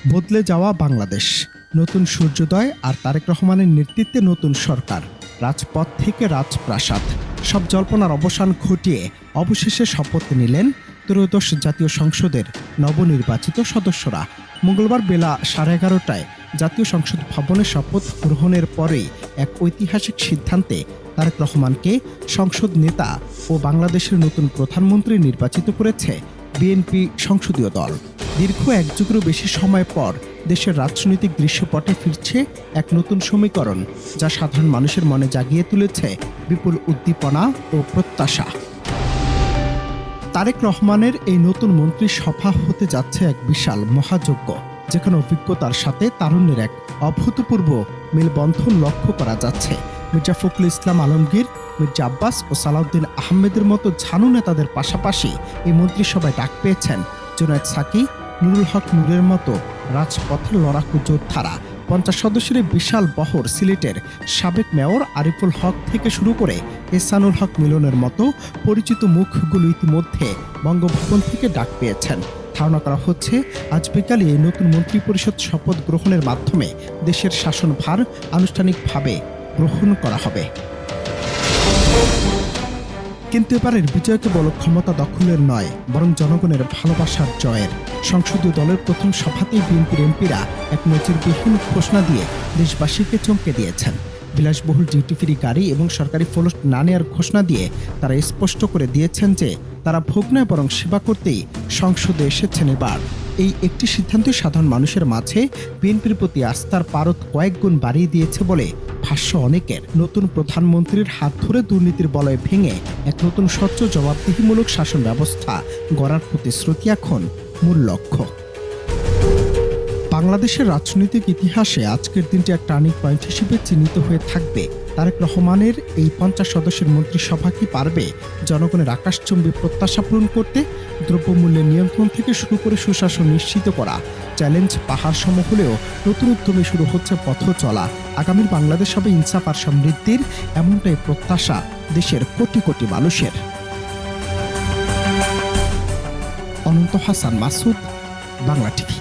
বদলে যাওয়া বাংলাদেশ, নতুন সূর্যোদয় আর তারেক রহমানের নেতৃত্বে নতুন সরকার, রাজপথ থেকে রাজপ্রাসাদ, সব জল্পনার অবসান ঘটিয়ে অবশেষে শপথ নিলেন ত্রয়োদশ জাতীয় সংসদের নবনির্বাচিত সদস্যরা। মঙ্গলবার বেলা 11:30টায় জাতীয় সংসদ ভবনে শপথ গ্রহণের পরেই এক ঐতিহাসিক সিদ্ধান্তে তারেক রহমানকে সংসদ নেতা ও বাংলাদেশের নতুন প্রধানমন্ত্রী নির্বাচিত করেছে বিএনপি সংসদীয় দল। দীর্ঘ এক যুগেরও বেশি সময় পর দেশের রাজনৈতিক দৃশ্যপটে ফিরছে এক নতুন সমীকরণ, যা সাধারণ মানুষের মনে জাগিয়ে তুলেছে বিপুল উদ্দীপনা ও প্রত্যাশা। তারেক রহমানের এই নতুন মন্ত্রী সভা হতে যাচ্ছে এক বিশাল মহাযজ্ঞ, যেখানে অভিজ্ঞতার সাথে তারুণ্যের এক অভূতপূর্ব মেলবন্ধন লক্ষ্য করা যাচ্ছে। মির্জা ফখরুল ইসলাম আলমগীর, মির্জা আব্বাস ও সালাউদ্দিন আহমেদের মতো ঝানু নেতাদের পাশাপাশি এই মন্ত্রিসভায় ডাক পেয়েছেন জুনায়েদ সাকি, নুরুল হক নূরের মতো রাজপথের লড়াকু যোদ্ধারা। 50 সদস্যের বিশাল বহর সিলেটের সাবেক মেয়র আরিফুল হক থেকে শুরু করে এহসানুল হক মিলনের মতো পরিচিত মুখগুলো ইতিমধ্যে বঙ্গভবন থেকে ডাক পেয়েছেন। ধারণা করা হচ্ছে আজ বিকালে এই নতুন মন্ত্রিপরিষদ শপথ গ্রহণের মাধ্যমে দেশের শাসনভার আনুষ্ঠানিকভাবে গ্রহণ করা হবে। কিন্তু এবারের বিজয় কেবল ক্ষমতা দখলের নয়, বরং জনগণের ভালোবাসার জয়ের। সংসদীয় দলের প্রথম সভাতেই বিএনপির এমপিরা এক নজিরবিহীন ঘোষণা দিয়ে দেশবাসীকে চমকে দিয়েছেন। বিলাসবহুল ডিউটি ফ্রি গাড়ি এবং সরকারি ফ্লোট না নেওয়ার ঘোষণা দিয়ে তারা স্পষ্ট করে দিয়েছেন যে তারা ভোগ নয় বরং সেবা করতেই সংসদে এসেছেন এবার। এই একটি সিদ্ধান্তই সাধারণ মানুষের মাঝে বিএনপির প্রতি আস্থার পারদ কয়েক গুণ বাড়িয়ে দিয়েছে বলে ভাষ্য অনেকের। নতুন প্রধানমন্ত্রীর হাত ধরে দুর্নীতির বলয় ভেঙে এক নতুন স্বচ্ছ জবাবদিহিমূলক শাসন ব্যবস্থা গড়ার প্রতিশ্রুতি এখন মূল লক্ষ্য। বাংলাদেশের রাজনৈতিক ইতিহাসে আজকের দিনটি এক টার্নিং পয়েন্ট হিসেবে চিহ্নিত হয়ে থাকবে। তারেক রহমানের এই 50 সদস্যের মন্ত্রিসভা কি পারবে জনগণের আকাশচুম্বী প্রত্যাশা পূরণ করতে? দ্রব্যমূল্যের নিয়ন্ত্রণ থেকে শুরু করে সুশাসন নিশ্চিত করা, চ্যালেঞ্জ পাহাড় সম হলেও নতুন উদ্যমে শুরু হচ্ছে পথ চলা। আগামীর বাংলাদেশ হবে ইনসাফ আর সমৃদ্ধির, এমনটাই প্রত্যাশা দেশের কোটি কোটি মানুষের। অনন্ত হাসান মাসুদ, বাংলা টিভি।